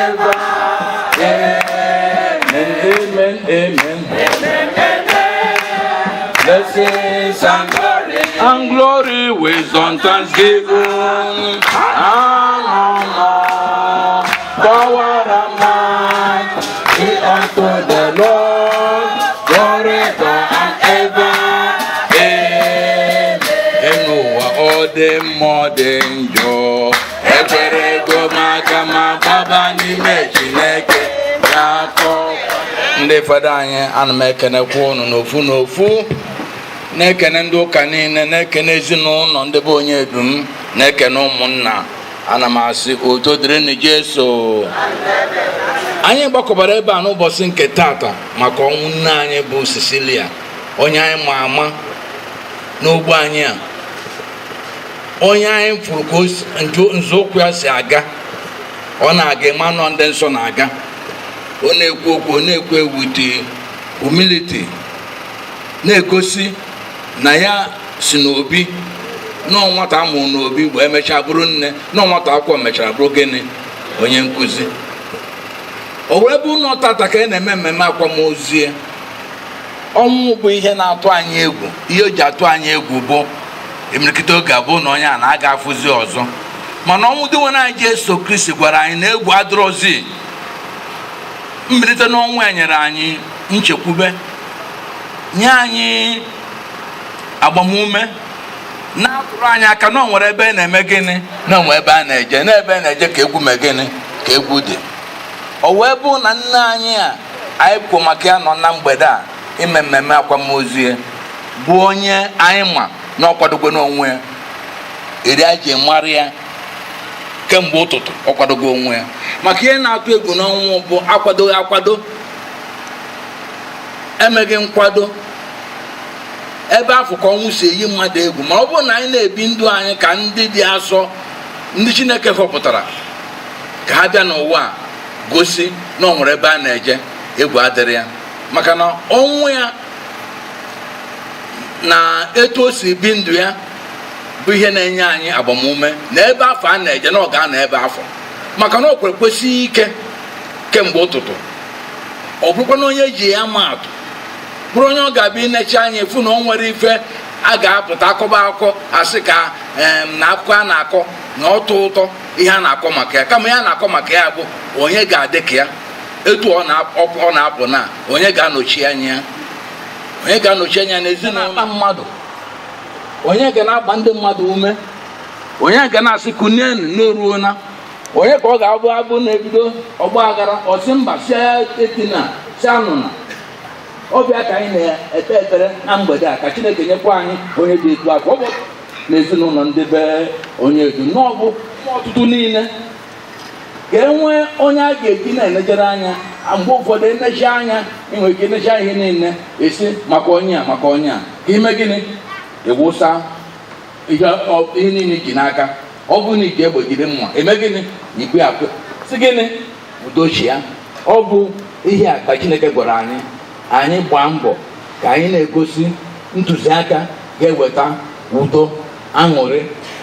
ever. Amen, amen, amen. Blessings and glory, wisdom, thanksgiving, honor, power and might be unto the Lord, forever and ever. Amen. All the modern joy, every go magama baba ni mechineke yako. Ndị fada anyị ana m ekenekwa unu n'ofu na-ekene ndị ụka niile, na-ekene ezinụlọ ndị bụ Onyedum, na-ekene ụmụnna. Ana m asị udo dịrị na Jesu. Anyị gbakọbara ebe a n'ụbọchị nke tata maka ọnwụ nne anyị bụ Cecilia, onye anyị ma ama n'ogbe anyị a, onye anyị fụrụ ka nzọụkwụ ya si aga. Ọ na-aga ịmanụ ndị nsọ na-aga, ọ na-ekwu okwu, ọ na-ekwu with humility, na-egosi na ya si n'obi, na nwata amụrụ n'obi bụ emechaa bụrụ nne, na nwata akwụkwọ mechara bụrụ gịnị, onye nkụzi. O wee bụ ụlọ tata ka na-eme mmemme akwamozu. Ọnwụ bụ ihe na-atụ anyị egwu. Ihe o ji atụ anyị egwu bụ imirikite oge abụ na onye a na-aga afụzi ọzọ, mana ọnwụ dị nwere anyị Jesu Kristi gwara anyị na egwu adịrọzi. Mbilite n'ọnwụ ya nyere anyị nchekwube, nye anyị agbamume, na-atụrụ anyị aka na o nwere ebe na-eme gịnị, na onwe ebe a na-eje, na ebe na-eje ka egwu mee gịnị, ka egwu dị. O wee bụ na nne anyị a anyị kwuo maka ya nọ na mgbede a ime mmemme akwamozu ya, bụ onye anyị ma na ọ kwadogo n'onwe ya. Eri anyị ji mara ya kemgbe ụtụtụ, ọ kwadogo onwe ya. Maka ihe na-atụ egwu n'ọnwụ bụ akwadoghị akwado, emeghị nkwado. Ebe afọ ka ọnwụ si eyi mmadụ egwu. Ma ọ bụrụ na anyị na-ebi ndụ anyị ka ndị dị asọ, ndị Chineke họpụtara ka ha bịa n'ụwa a gosi na ọ nwere ebe a na-eje, egwu adịrị ya. Maka na ọnwụ ya na etu o si bi ndụ ya bụ ihe na-enye anyị agbamume na ebe afọ a na-eje, na ọ ga-anọ ebe afọ. Maka na o kwesị ike kemgbe ụtụtụ. Ọ bụrụkwa na onye ji ya ma atụ, bụrụ onye ọ ga-abịa inechi anya efu na o nwere ife a ga-apụta akọba akọ asị ka na akụkọ a na-akọ na ọtọ ụtọ ihe a na-akọ maka ya, kama ya na-akọ maka ya bụ onye ga-adị ka ya etu ọ na-apụ, na onye ga-anọchi anya ya, onye ga-anọchi anya n'ezinụlọ mmadụ, onye ga na-agba ndị mmadụ ume, onye ga na-asị kunienu n'oruo na onye ka ọ ga-abụ na-ebido ọgba aghara ọsị mba si etina si anụna. Ọbịa ka anyị na-ekpe ekpere na mgbede a ka Chineke nyekwa anyị onye dị etu afọ. Ọ bụ n'ezinụlọ ndị be Onyedum n'ọbụ ọtụtụ niile ka e nwee onye a ga-eji na-enejere anya. Mgbe ụfọdụ enechi anya, enwere ike enecha ihe niile esi maka onye a maka onye a, ka ime gịnị, ịwụsa ihe niile ji n'aka. Ọ bụ na iji egbegide mma, eme gịnị, ikwe akwe si gịnị, udochi ya. Ọ bụ ihe a ka Chineke gwara anyị. Anyị gbaa mbọ ka anyị na-egosi ntụziaka ga-eweta udo, aṅụrị,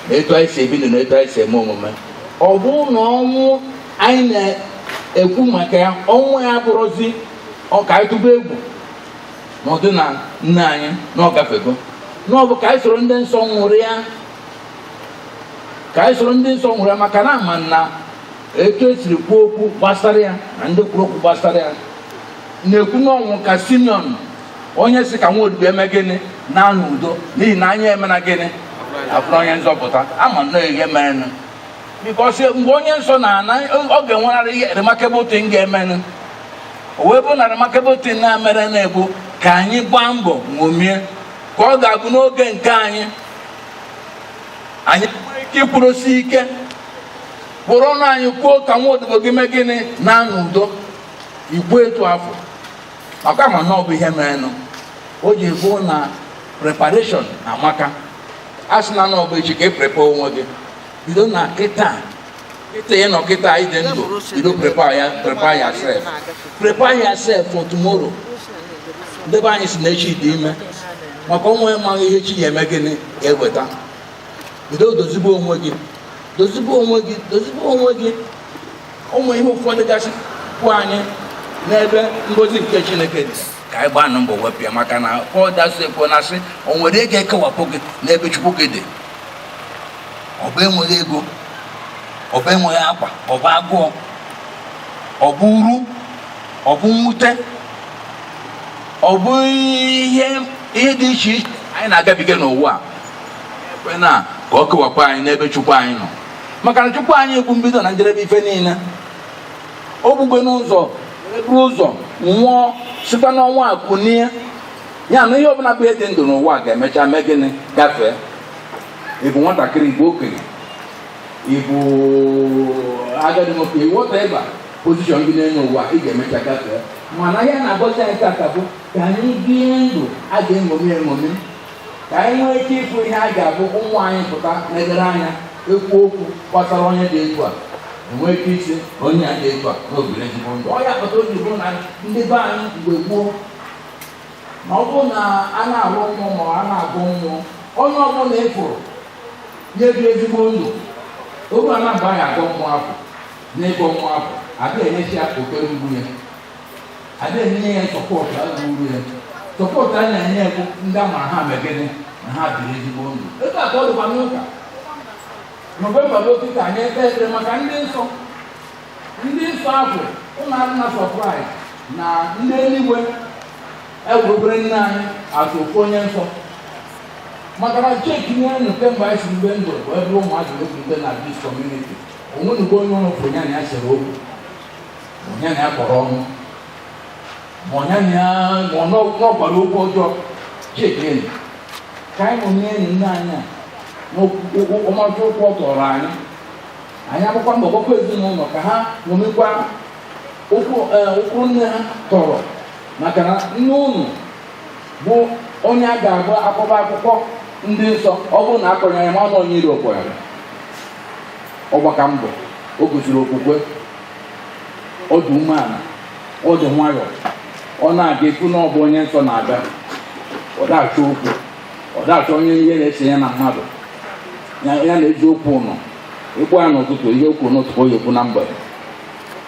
na etu anyị si ebi ndụ na etu anyị si eme omume. Ọ bụ na ọnwụ anyị na-ekwu maka ya, ọnwụ ya bụrụzi ọka anyị tụba egwu n'ọdụ na nne anyị na ọ gafego, na ọ bụ ka anyị soro ndị nsọ nwụrụ ya, ka anyị soro ndị nsọ nwụrụ ya. Maka na ama na etu esiri kwuo okwu gbasara ya na ndị kwuru okwu gbasara ya na-ekwu n'ọnwụ ka Simeon, onye si ka nwaodibo eme gịnị, na n'udo, n'ihi na anyị emena gịnị, abụrụ onye nzọpụta. Ama na ihe merenụ, bikọsi mgbe onye nsọ na-ana, ọ ga-enwerarị ihe remarkable thing ga-emenụ. O wee bụ na remarkable thing na-emere na-ebu ka anyị gbaa mbọ ṅomie, ka ọ ga-abụ n'oge nke anyị nwere ike ikwurosi ike, bụrụ ọnụ anyị kwuo ka nwaodibo gị mee gịnị, na n'udo, igbu etu afọ. Maka ma na ọ bụ ihe merenụ, o ji bụ na preparation amaka. A sị na ọ bụ echi ka prepa onwe gị, bido na kịta ya nọ kịta ide ndụ, bido prepare yourself, prepare yourself for tomorrow. Ndebe anyị si na echi dị ime, maka onwe ma ihe chi ya eme gịnị ụmụ ihe ụfọdụ gasị kwụ anyị n'ebe ngozi nke Chineke dị ka anyị gbaa mbọ wepụ ya, maka na Pọl dasụ ekwu na sị o nwere ego ekewapụ gị n'ebe Chukwu gị dị. Ọ bụ enweghị ego, ọ bụ enweghị akwa, ọ bụ agụụ, ọ bụ uru, ọ bụ mwute, ọ bụ ihe dị iche iche anyị na-agabiga n'ụwa a. Ekwe na ka ọ kewapụ anyị n'ebe Chukwu anyị nọ, maka na Chukwu anyị bụ mbido na njedebe ife niile. O gbugbe n'ụzọ eburu ụzọ nwụọ sikwa n'ọnwa a kunie, ya na ihe ọbụla bụ ihe dị ndụ n'ụwa ga-emecha mee gịnị? Gafee. Ịbụ nwatakịrị, ịbụ okenye, ịbụ agadi nwoke, ịwọta ịba pozishọn gị n'elu ụwa, ị ga-emecha gafee. Mana ya na-agọzi anyị tata bụ ka anyị bie ndụ a ga-eṅomi eṅomi, ka anyị nwee ike ịfụ ihe a ga-abụ ụmụ anyị pụta negere anya ekwu okwu gbasara onye dị etu a, enwee ike isi onye a dị etu a n'obodo ezigbo ndụ. Ọ ya kpata oji bụrụ na ndị be anyị mgbe gboo, na ọ bụrụ na a na-arụ mmụọ ma a na-agụ mmụọ, onye ọbụla ịfụrụ nye dị ezigbo ndụ, oge a na-agba ya agụ mmụọ afọ n'ịgụ mmụọ afọ, adịghị enyechi ya okere ugwu ya, adịghị enye ya sọpọtụ agụrụ ya. Sọpọtụ a na-enye bụ ndị ama ha megide na ha biri ezigbo ndụ. Ebe a ka ọ dịkwa n'ụka Nọvemba bụ okike anyị ekpere maka ndị nsọ ahụ ụmụ na sọpraịz na ndị eluigwe ewurobere nne anyị atụ ofu onye nsọ, maka na cheki nye nke mgbe anyị si mgbe ndụ bụ ebe ụmụazụ ekwute na dis kọmuniti. Onwenugbo onye ọrụ fụ nyana ya sere okwu, onyana ya kpọrọ ọnụ, ma onyana ya ma n'ọgbara okwu ọjọọ. Cheki enyi ka anyị mụnye enyi nne anyị a ọmarịcha ụkwụ ọ tọrọ anyị agbakwa mbọ gbakwa ezinụlọ ka ha ṅomikwa ụkwụ nne ha tọrọ, maka na nne unu bụ onye a ga-agba akọba akwụkwọ ndị nsọ. Ọ bụrụ na akọnyere ya ma ọ onye iri okọnyere, ọ gbaka mbọ, o gosiri okwukwe, ọ dị umeala, ọ dị nwayọ, ọ na-aga ekwu na ọ bụ onye nsọ na-abịa, ọ da-achọ okwu, ọ da-achọ onye ihe na-ese ya na mmadụ ya na-eji okwu ụnọ ịkpọ ya n'ụtụtụ, ihe okwu n'ụtụtụ oyi okwu na mgbede.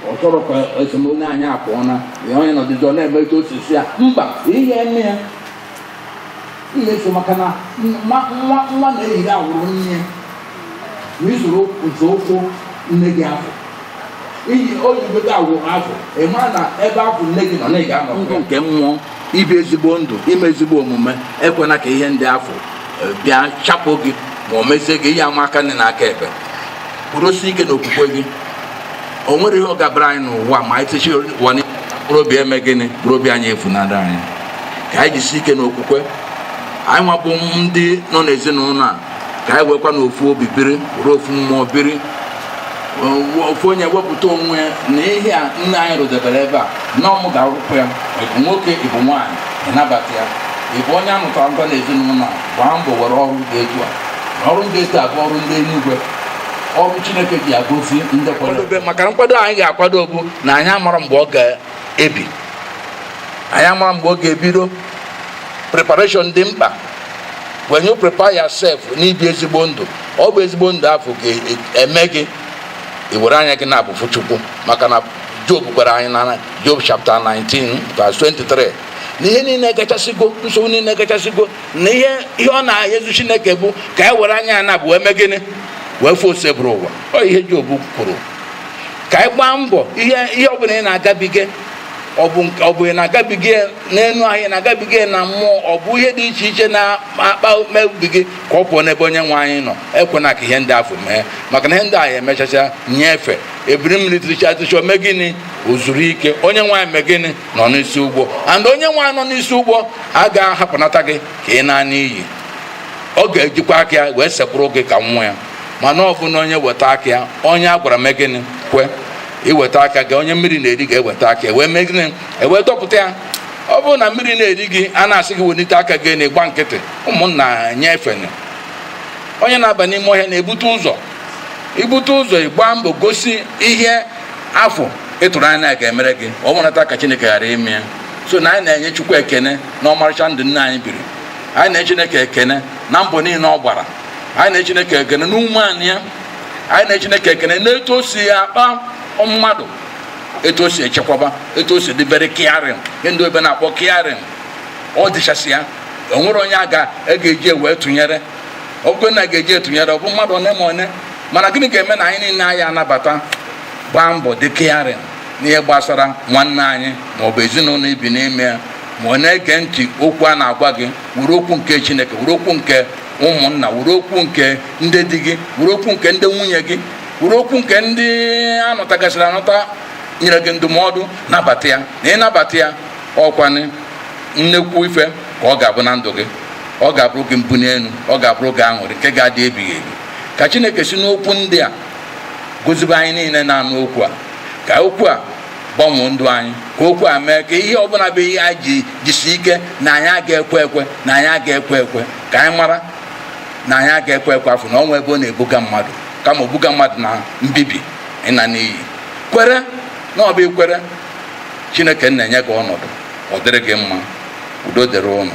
Ọ chọrọ ka esemokwu anyị apụọ na ya onye nọdụjọ na-eme etu osisi ya mba ihe eme ya ihe so, maka na nwa na-eyiri awụrụ nne ya ma isoro nzọụkwụ nne gị afọ iyi oyigodo awụrụ afọ, ị mara na ebe afọ nne gị nọ na ị ga-anọ ndụ nke mmụọ, ibi ezigbo ndụ, ime ezigbo omume. Ekwena ka ihe ndị afọ bịa chapụ gị ma o mezie gị ihe ama aka nne na aka ekpe. Kwurosi ike n'okwukwe gị. O nwere ihe ọ gabara anyị n'ụwa ma anyị techi ụwa mkpụrụ obi eme gịnị, mkpụrụ obi anyị efunada anyị. Ka anyị jisi ike n'okwukwe. Anyị nwabụ ndị nọ n'ezinụlọ a, ka anyị wekwa n'ofu obi biri, ruo ofu mmụọ biri, ofu onye wepụta onwe na ihe a nne anyị rụdebere ebe a na ọmụ ga-arụpụ ya. Ịbụ nwoke, ịbụ nwaanyị, ịnabata ya. Ịbụ onye a mụtara ndọ n'ezinụlọ a, gbaa mbọ were ọrụ dị etu a. Ọrụ ndị etu a bụ ọrụ ndị eluigwe, ọrụ Chineke ji agozi ndị kwadobe. Maka nkwado anyị ga-akwado bụ na anyị amara mgbe ọ ga-ebi, anyị amara mgbe ọ ga-ebido. Preparation dị mkpa. When you prepare yourself n'ibi ezigbo ndụ, ọ bụ ezigbo ndụ afọ ga-eme gị iwere anya gị na-abụfu Chukwu. Maka na Job gwara anyị na Job chapter 19 verse 23 na ihe niile gachasịgo, nsogbu niile gachasịgo, na ihe ọ na-ezu Chineke bụ ka anyị were anya ya na-abụ eme gịnị, wee fụ ose bụrụ ụwa. Ọ ihe Job kwuru. Ka anyị gbaa mbọ ihe ọ bụla ị na-agabiga, ọ bụ ị na-agabiga n'elu ahịa, na-agabiga na mmụọ, ọ bụ ihe dị iche iche na-akpa mebi gị ka ọ pụọ n'ebe onye nwe anyị nọ. Ekwena ka ihe ndị afọ mee, maka na ihe ndị ahụ emechacha nyefe ebiri mmiri tiricha mee gịnị, o zuru ike. Onye nwe anyị mee gịnị, nọ n'isi ụgbọ, and onye nwe anyị nọ n'isi ụgbọ a ga-ahapụnata gị ka ị na n'iyi. Ọ ga-ejikwa aka ya wee sekpụrụ gị ka nwa ya. Mana ọ bụ na onye weta aka ya, onye a gwara mee gịnị, kwe. Iweta aka gị, onye mmiri na-eri ga-eweta aka wee mee gịnị, wee dọpụta ya. Ọ bụrụ na mmiri na-eri gị, a na-asị gị welite aka gị na ịgba nkịtị, ụmụnna nye efene. Onye na-aba n'ime ọhịa na-ebute ụzọ, ibute ụzọ ịgba mbọ gosi ihe afọ ịtụrụ anya ga-emere gị, ọ mụnata ka Chineke ghara ime ya. So na anyị na-enye Chukwu ekene na ọmarịcha ndụ nne anyị biri. Anyị na-enye Chineke ekene na mbọ niile ọ gbara. Anyị na-enye Chineke ekene n'ume anyị ya. Anyị na-enye Chineke ekene n'etu o si akpa mmadụ etu o si echekwaba, etu o si dị very caring, ndị ebe na-akpọ caring. Ọ dịchasị ya, o nwere onye a ga-eji wee tụnyere. Ọ bụrụ na ga-eji etụnyere, ọ bụ mmadụ one ma one. Mana gịnị ga-eme na anyị niile anyị anabata, gbaa mbọ dị caring n'ihe gbasara nwanne anyị maọbụ ezinụlọ ibi n'ime ya, ma ọ na-ege ntị okwu a na-agwa gị, were okwu nke Chineke, were okwu nke ụmụnna, were okwu nke ndị di gị, were okwu nke ndị nwunye gị, were okwu nke ndị anọtagasịrị anọta nyere gị ndụmọdụ, nabata ya. Na ịnabata ya, ọkwanị nnekwu ife ka ọ ga-abụ na ndụ gị. Ọ ga-abụrụ gị mbuli elu, ọ ga-abụrụ gị aṅụrị nke ga-adị ebighị ebi. Ka Chineke si n'okwu ndị a gozibe anyị niile na-anụ okwu a, ka okwu a gbanwee ndụ anyị, ka okwu a mee ka ihe ọbụla bụ ihe anyị jisi ike na anyị aga-ekwe ekwe, na anyị aga-ekwe ekwe, ka anyị mara na anyị aga-ekwe ekwe afọ na ọnwa ebe ọ na-ebuga mmadụ, kama obuga mmadụ na mbibi ịna n'iyi. Kwere na ọ bụ ikwere, Chineke na-enye gị ọnọdụ, ọ dịrị gị mma. Udo dịrị ụnụ.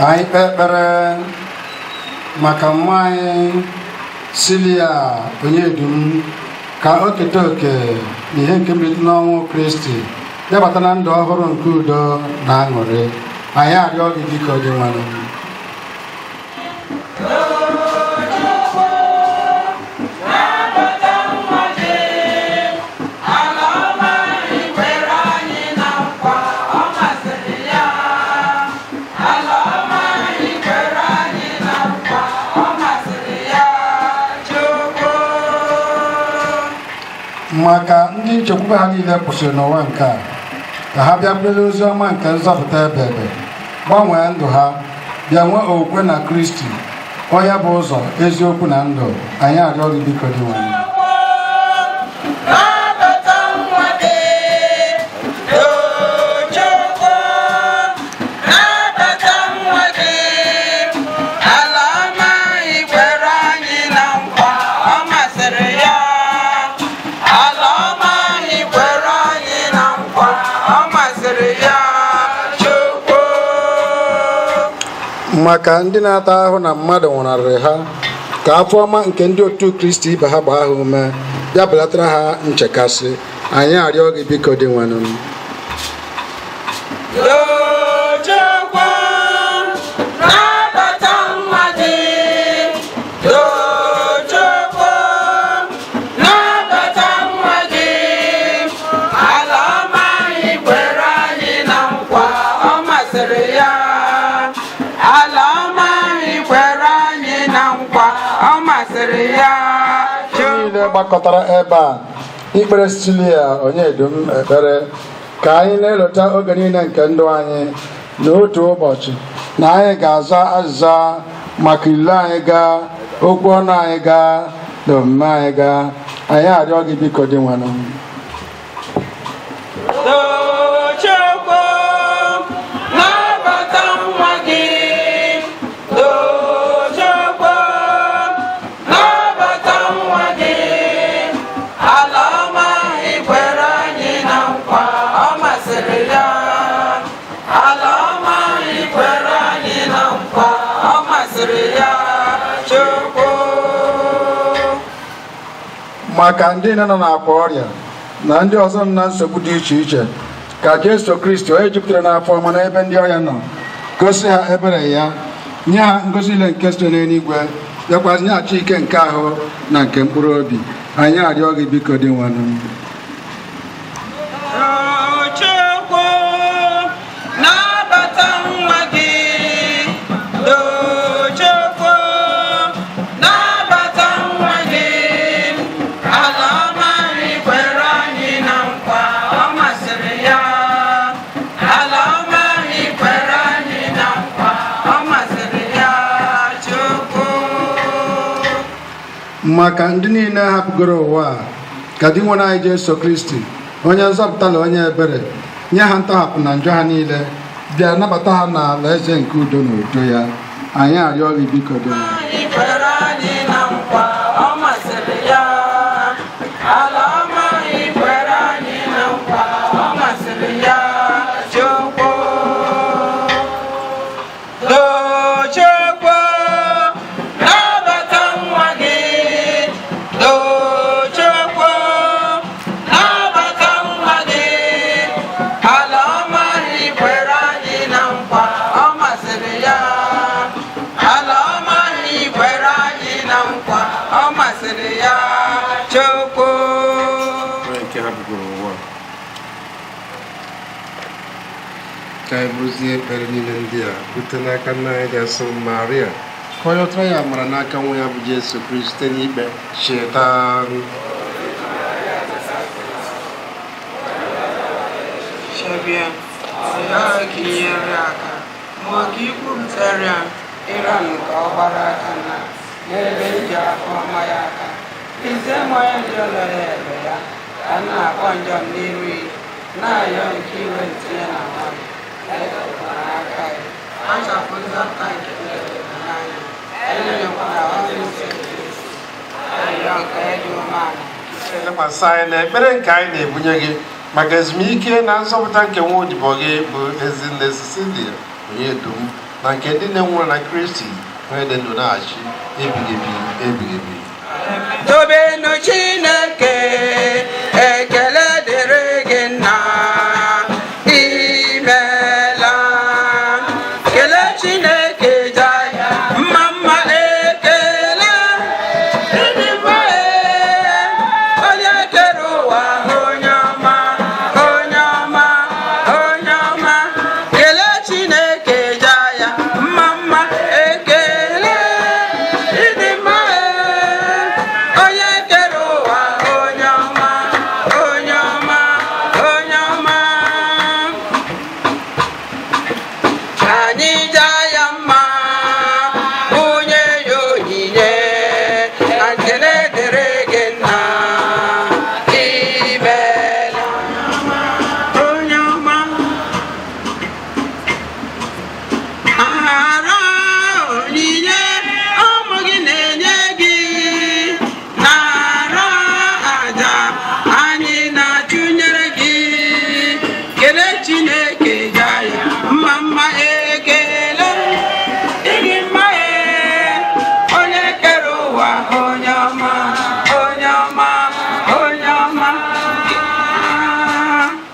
Anyị kpee ekpere maka mma anyị Cecilia Onyedum ka o keta oke n'ihe nke mbilite n'ọnwụ Kristi, debata na ndụ ọhụrụ nke udo na aṅụrị. Anyị arịọ gị biko gị nwanne. Maka ndị nchekwube ha niile kwụsịrị n'ụwa nke a, ka ha bịa kwere ozi ọma nke nzọpụta ebe gbanwee ndụ ha, bịa nwee okwukwe na Kristi, onye bụ ụzọ, eziokwu na ndụ. Anyị arịọ gị biko dị nwanyị. Maka ndị na-ata ahụ na mmadụ nwụnarịrị ha, ka afọ ọma nke ndị otu Kristi ibe ha gbaa ha ume, bịa belatara ha nchekasị. Anyị arịọ gị biko dị nwanụ. Niile gbakọtara ebe a ikpere Cecilia Onyedum ekpere, ka anyị na-elota oge niile nke ndụ anyị n'otu ụbọchị, na anyị ga-aza azịza maka ile anyị gaa, okwu ọnụ anyị gaa, na omume anyị gaa. Anyị arịọ gị biko dị nwanụ. Maka ndị nọ n'akwa ọrịa na ndị ọzọ nọ na nsogbu dị iche iche, ka Jesu Kristi onye jupụtara n'afọ ọma n'ebe ndị ọrịa nọ, gosi ha ebere ya, nye ha ngozi ile nke site n'eluigwe, bịakwazị nyeghachi ike nke ahụ na nke mkpụrụ obi. Anyị arịọ gị biko dị nwanụ. maka ndị niile hapụgoro ụwa a, ka di nwere anyị Jesu Kristi onye nzọpụta na onye ebere nye ha ntọhapụ na njọ ha niile, bịa nabata ha n'ala eze nke udo na udo ya. Anyị arịọ gị biko dị ka anyị bụrụzie ekpere niile ndị a bute n'aka nna anyị ga-asụ Maria ka onye ọtara ya mara n'aka nwa ya bụ Jesu Kristi site n'ikpe cheta Shabia, ya kinyere aka, ma ka ikwupụtara ya Iran ka ọ gbara aka na n'ebe iji afọ ọma ya aka. Ize mmanya ndị ọlọrọ ebe ya ka m na-akpọ njọ n'iru na-ayọ nke iwe ntinye na mmadụ ekwukwara aka ya. Achapụ nzọpụta nke n'anya enyekwara ọrụ isi ayọ nke ịdị umeala. elekwasị anyị na ekpere nke anyị na-ebunye gị maka ezumike na nzọpụta nke nwa odibo gị bụ Ezinne Cecilia Onyedum na nke ndị na-enwere na Kristi onye dị ndụ na-achị ebighị ebi. Tobenụ Chineke, ekele dịrị gị nna, imeela. Kele Chineke jaya mma mma, ekele ịdị mma, onye kere ụwa, onye ọma, onye ọma, onye ọma. Kele Chineke jaya mma mma, ekele ịdị mma, onye kere ụwa, onye ọma, onye ọma, onye ọma. Anyị jaa ya mma, bunye ya onyinye, na nkele dịrị gị nna, imeela. Onye ọma, aghara onyinye ụmụ gị na-enye gị, nara aja anyị na-achụnyere gị. Kele Chineke jaa ya mma mma, ekele ịdị mma, onye kere ụwa, onye ọma, onye ọma, onye ọma.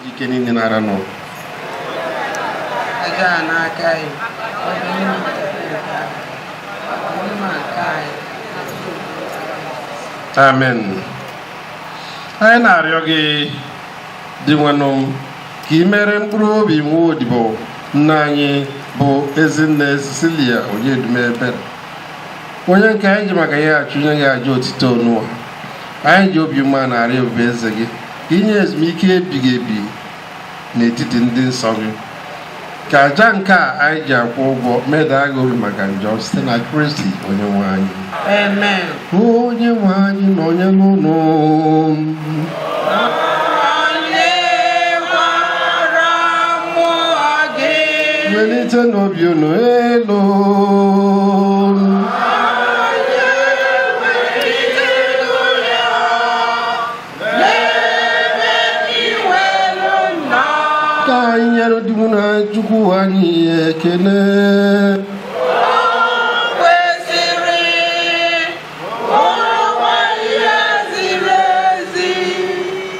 Ike niile nara nọ Aja n'aka ya, amen. Anyị na-arịọ gị dị nwenụ ka ị mere mkpụrụ obi nwa odibo nna anyị bụ Ezinne Cecilia Onyedum ebere, onye nke anyị ji maka ya achụnye gị aja otito n'ụwa. Anyị ji obi ume na-arịọ ebube eze gị ka inye ezumike ebighị ebi n'etiti ndị nsọ gị, ka aja nke a anyị ji akwụ ụgwọ medaa gị obi maka njọ site na Kristi onye nwe anyị. amen. Onye nwe anyị na onye n'ụlọ Onye gwara mmụọ gị, welite n'obi unu elu. Ka anyị nyere di mụ na Chukwu anyị ekele. kwesịrị ụwa ihe ziri ezi.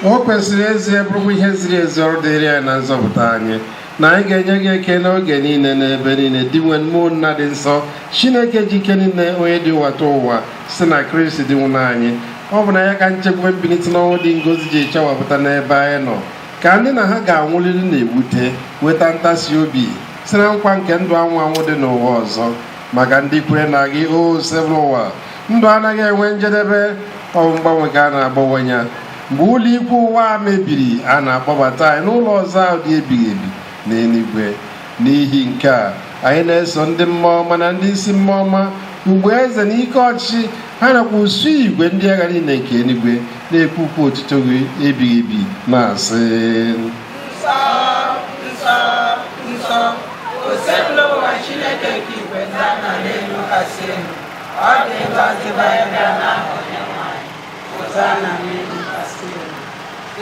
O kwesịrị ezi bụrụkwa ihe ziri ezi ọrụ dịrị ya na nzọpụta anyị, na anyị ga-enye gị ekele oge niile na ebe niile. Dị nwe mmụọ nna dị nsọ, Chineke ji ike niile, onye dị wata ụwa si na Kristi dị nwụrụ anyị. Ọ bụ na ya ka nchekwa mbilite n'ọnwụ dị ngozi ji chawapụta n'ebe anyị nọ, ka ndị na ha ga-anwụrịrị na-ewute weta ntasi obi si na nkwa nke ndụ anwụ anwụ dị n'ụwa ọzọ. Maka ndị kwere na gị o sevụl ụwa, ndụ anaghị enwe njedebe, ọ bụ mgbanwe ka a na-agbanwe ya. Mgbe ụlọ ikwu ụwa a mebiri, a na-akpọbata anyị n'ụlọ ọzọ ahụ dị ebighị ebi n'eluigwe. N'ihi nke a, anyị na-eso ndị mmụọ ọma na ndị isi mmụọ ọma, mgbe eze na ike ọchịchị ha nakwa usu igwe ndị agha niile nke eluigwe na-ekwukwa otuto gị ebighị ebi na-asị nsọ nsọ nsọ osebụla ụwa Chineke nke igwe ndị agha n'elu kasị elu ọ dị ngọzi banyere n'aha Onyenwe anyị Hosana n'elu kasị elu.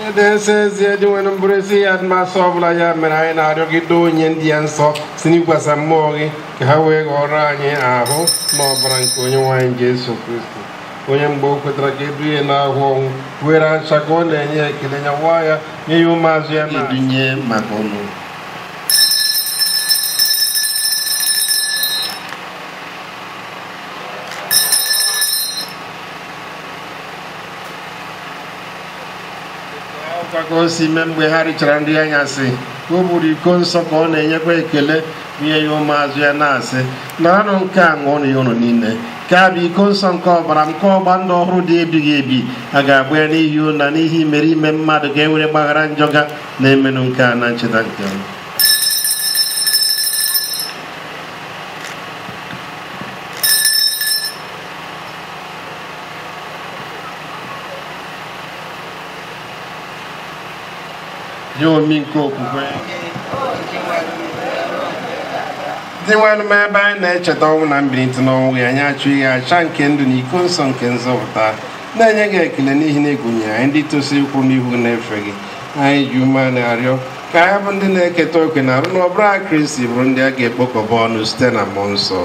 Ede-ese ezie dị nwere mbụrụ isi ya mmasị ọbụla ya mere anyị na-arịọgide onye ndị ya nsọ si n'ikwasa mmụọ gị ka ha wee ghọrọ anyị ahụ na ọbara nke Onyenwe anyị Jesu Kristi, onye mgbe o kwetara ka edu ihe n'ahụ ọnwụ were ncha ka ọ na-enye ekele nyawa ya nye ya ụmụazụ ya na-edunye maka ọnụ. Ka o si mee mgbe ha richara nri anyasị ka o buru iko nsọ ka ọ na-enyekwa ekele nye ya ụmụazụ ya na-asị na anụ nke a ṅụọ ya ụnụ niile ka a bụ iko nsọ nke ọbara m nke ọgba ndụ ọhụrụ dị ebighị ebi a ga-agba ya n'ihi unu na n'ihi imerime mmadụ ka e were gbaghara njọ ga na-emenụ nke a na ncheta nke m. Nye omi nke okwukwe dị nwanụ m ebe anyị na-echeta ọnwụ na mbilite n'ọnwụ gị, anyị achụ ihe acha nke ndụ na iko nsọ nke nzọpụta na-enye gị ekele n'ihi na egụnyere anyị ndị tosiri ikwu n'ihu na-efe gị. Anyị ji ume na-arịọ ka anyị bụ ndị na-eketa oke na arụ n'ọbara Kristi bụrụ ndị a ga-ekpokọba ọnụ site na mmụọ nsọ.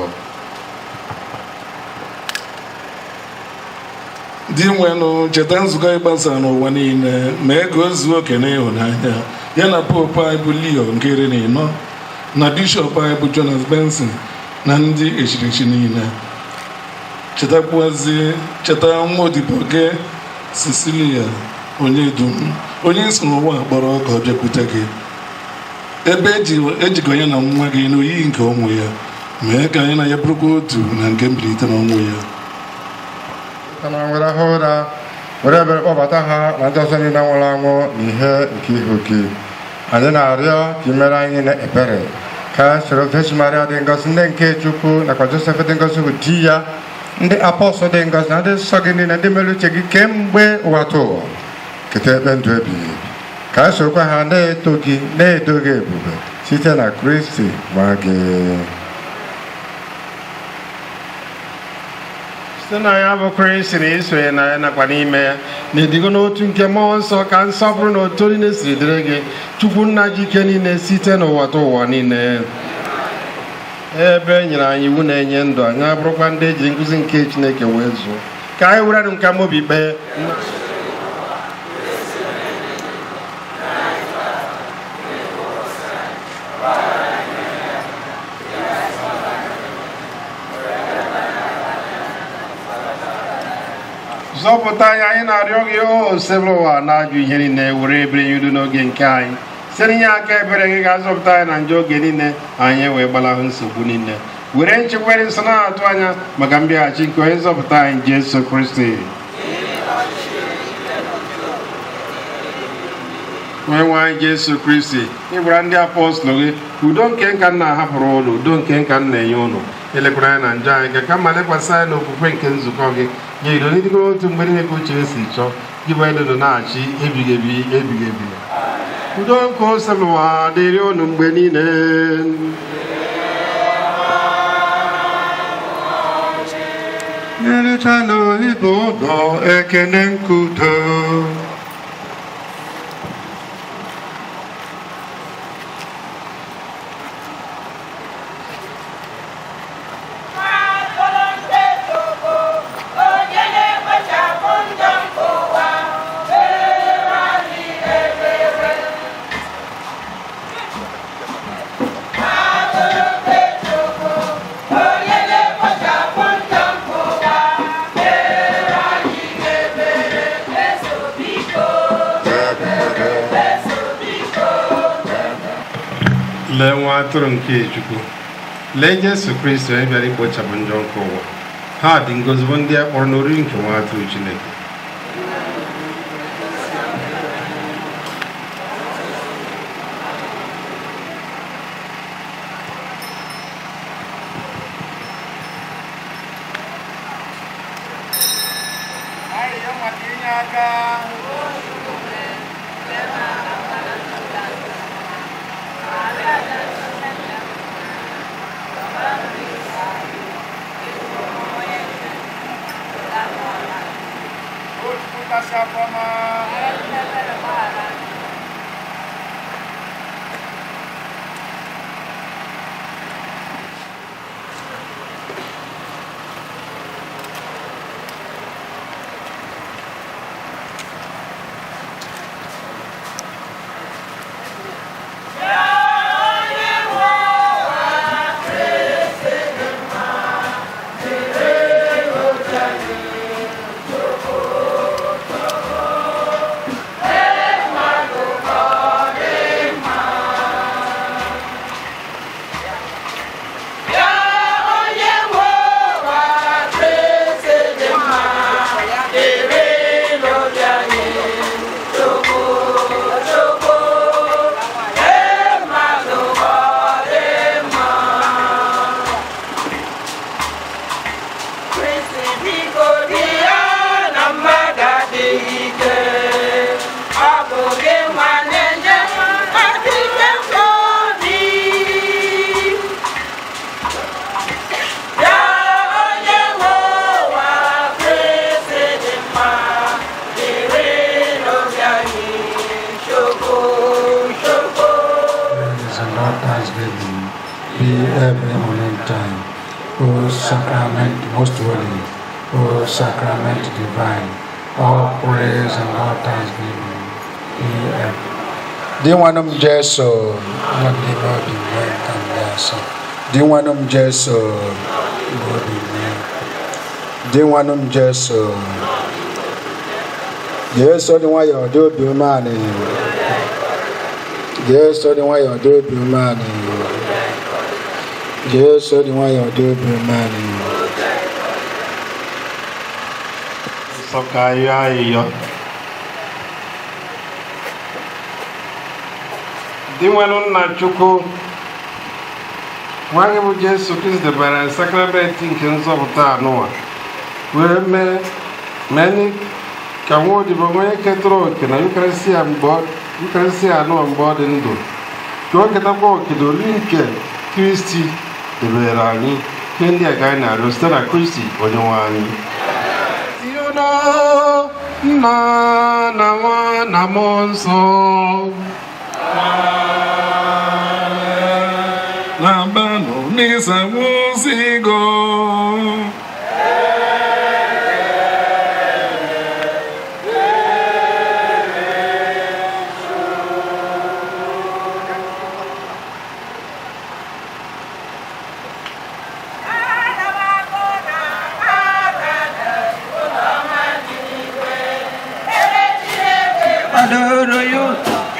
Di nwenụ cheta nzukọ ịgbasa n'ụwa niile mee ka o zuo oke n'ịhụnanya ya na popu anyị bụ Leo nke 14 na bishọp anyị bụ Jonas Benson na ndị echirichi niile. Cheta nwa odibo gị Cecilia Onyedum, onye isi n'ụwa kpọrọ ka ọ bịakwute gị ebe ejikọ ya na nwa gị n'oyiyi nke ọnwụ ya, mee ka anyị na ya bụrụkwa otu na nke mbilite n'ọnwụ ya. na nwere ahụ ụra were ebere kpọbata ha na ndị ọzọ niile nwụrụ anwụ na ihe nke ihu gị. Anyị na-arịọ ka ị mere anyị na ebere ka soro Virgin Maria dị ngọzi, ndị nke Chukwu nakwa Josef dị ngọzi bụ di ya, ndị apọstọl dị ngọzi na ndị nsọ gị niile ndị mere uche gị kemgbe ụwa tụ ụwa keta ekpe ndụ ebighị ebi. Ka anyị sorokwa ha na-eto gị na-edo gị ebube site na Kristi nwa gị. Site na ya bụ Kristi na isonye na ya nakwa n'ime ya na-edigo n'otu nke mmụọ nsọ ka nsọpụrụ na otu niile siri dịrị gị Chukwu nna ji ike niile site n'ụwa tụ ụwa niile. Ebe e nyere anyị iwu na-enye ndụ, anyị abụrụkwa ndị eji nkụzi nke Chineke wee zụọ ka anyị were nke mobi kpee zọpụta anyị. Anyị na-arịọ gị o sebụrụ ụwa na-ajụ ihe niile were ebere ya udo n'oge nke anyị site n'inye aka ebere gị ga-azọpụta anyị na njọ oge niile anyị wee gbalahụ nsogbu niile were nchekwere nsọ na-atụ anya maka mbịaghachi nke onye nzọpụta anyị Jesu Kristi. Onye nwe anyị Jesu Kristi, ị gwara ndị apọstụl gị udo nke nka nna hapụrụ ụlọ udo nke nka nna enye ụlọ, elekwara anyị na njọ anyị ka kama lekwasị anyị n'okwukwe nke nzukọ gị nye ido n'ịdịgoro otu mgbe niile ka uche si chọọ gị bụ edodo na-achị ebighị ebi ebighị ebi. Udo nke ose n'ụwa dịrị unu mgbe niile. Nyerịchanụ ịbụ ụlọ ekene nke udo. Lee nwa atụrụ nke Chukwu, lee Jesu Kristi onye bịara ikpochapụ njọ nke ụwa. Ha dị ngọzi bụ ndị a kpọrọ n'oriri nke nwa atụrụ Chineke. Every morning time, O sacrament most holy, O sacrament divine, all praise and all thanksgiving be ever. Di wanum Jesu, ngadi babi kan yasa. Di wanum Jesu, babi Di wanum Jesu. Jesu di wa yo do bi mani. Jesu di wa yo do bi mani. Jesu di wa yo do bi mani. Sokaya yo. Di wanu na chuku. Wange bu Jesu Kristo bara sacrament nke nzọpụta anụwa. Wee mee many ka nwa odibo onye ketara oke na Eucharistia anụwa mgbe ọ dị ndụ. Ka o ketakwa oke n'olu nke Kristi debere anyị ihe ndị a ga anyị na-arịọ site na Kristi Onyenwe anyị. Nna na Nwa na Mmụọ Nsọ Nabano misa musigo Adoro you.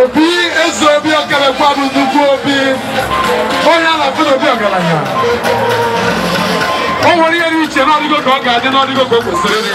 Obi Ezeobi okele kwa buzuku obi. Oya la fun obi okele nya. O wori eri iche na digo ko ga de na digo ko kwesiri ni.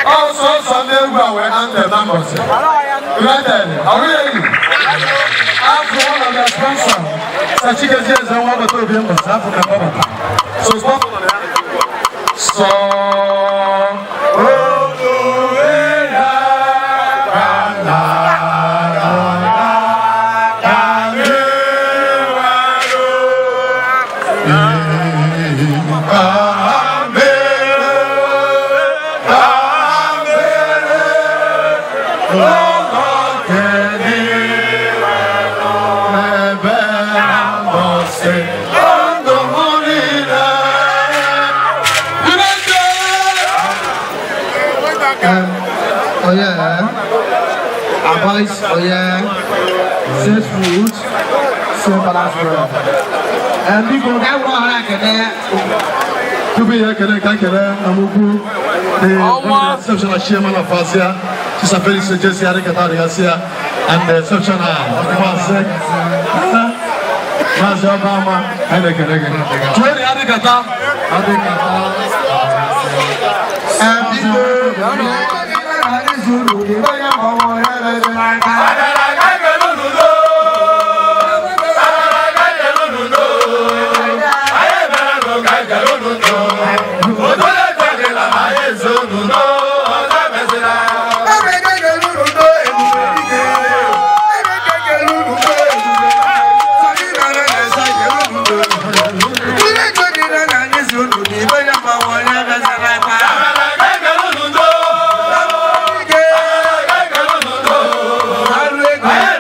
Also, Sunday we are under numbers. United, are we ready? After one of the sponsors, Cecilia is the one to be able to have the Baba. So stop. Oh yeah, says food, so balance and people that want to be here, Amugu, the exceptional chairman of Asia, she s'appelle Cecilia, and the exceptional Obama, and the Hey!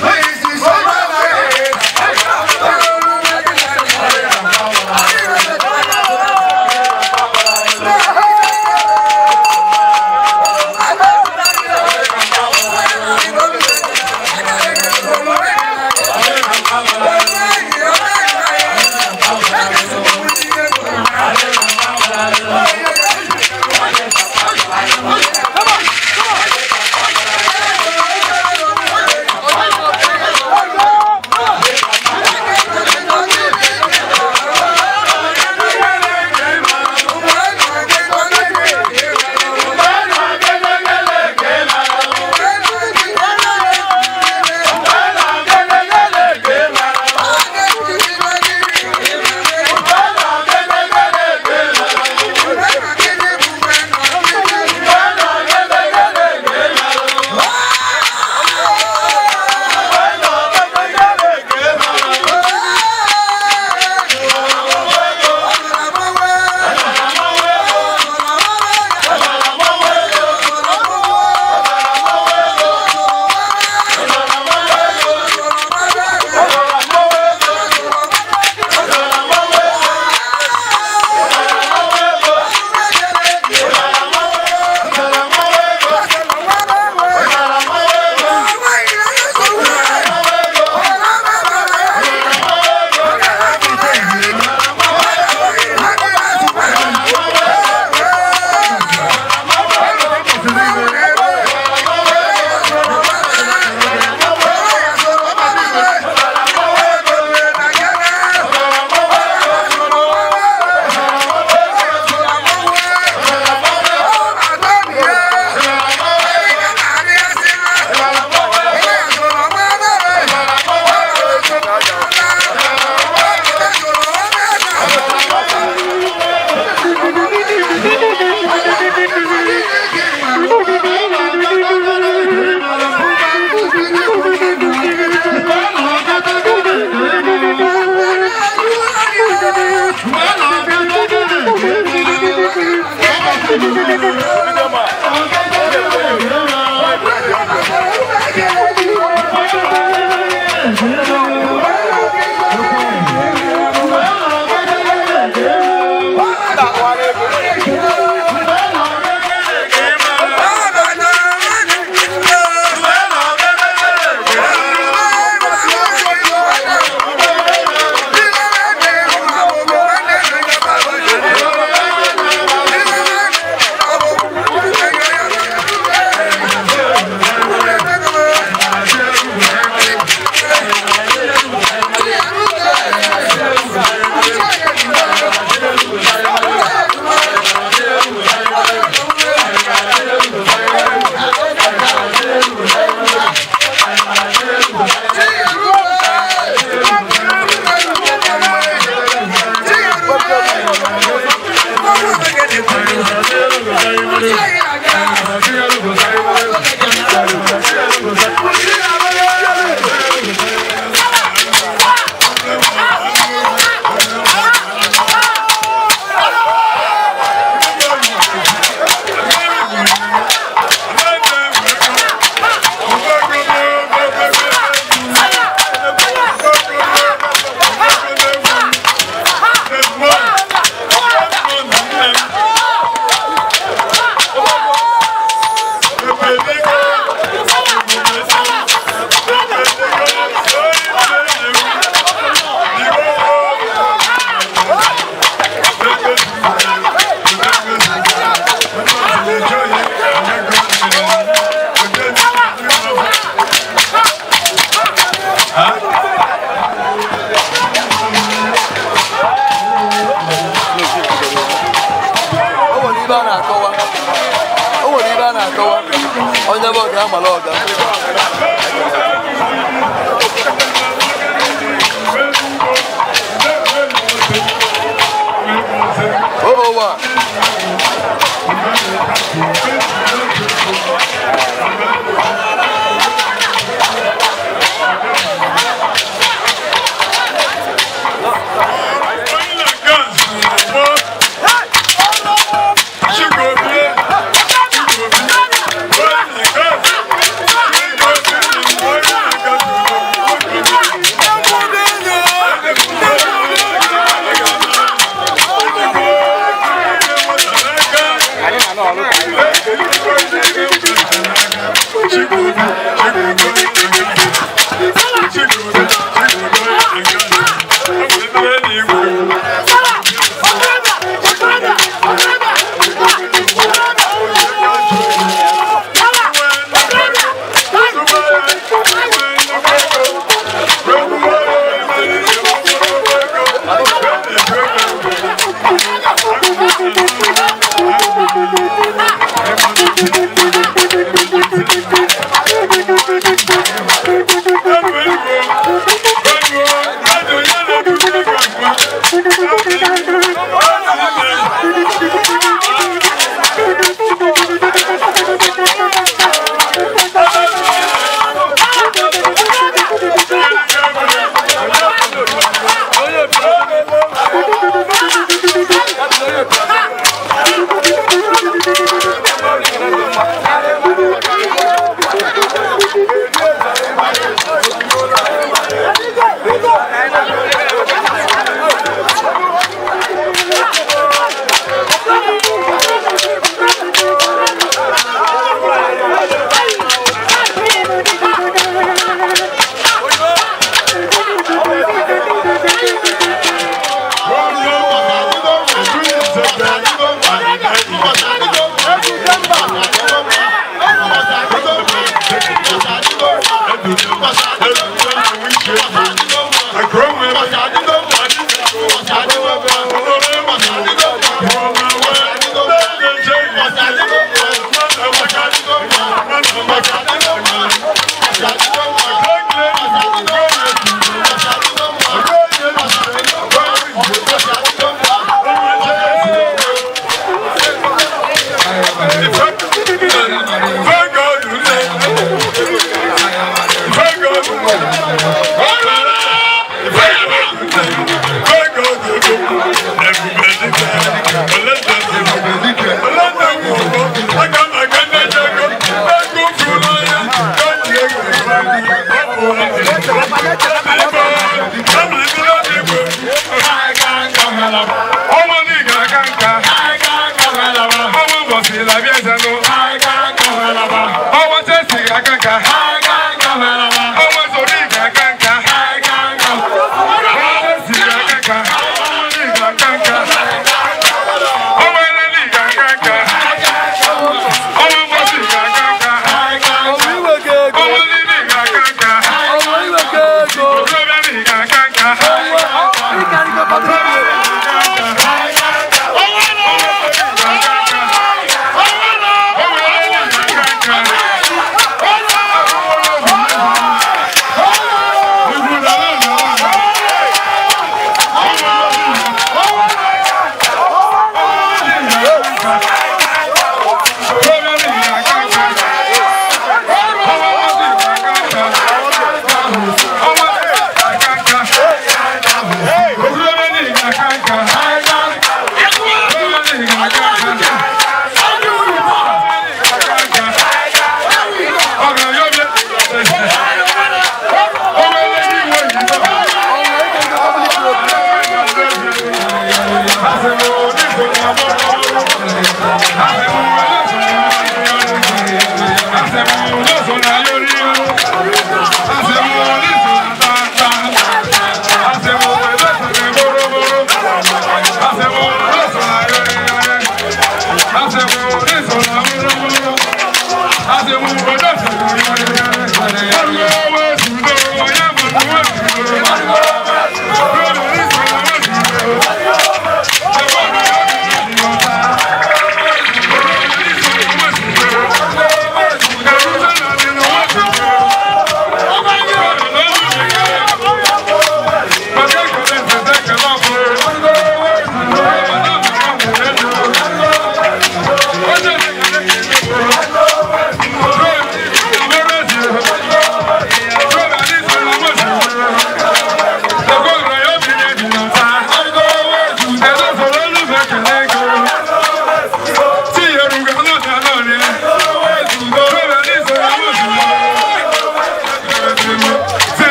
Please,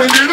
Onyedum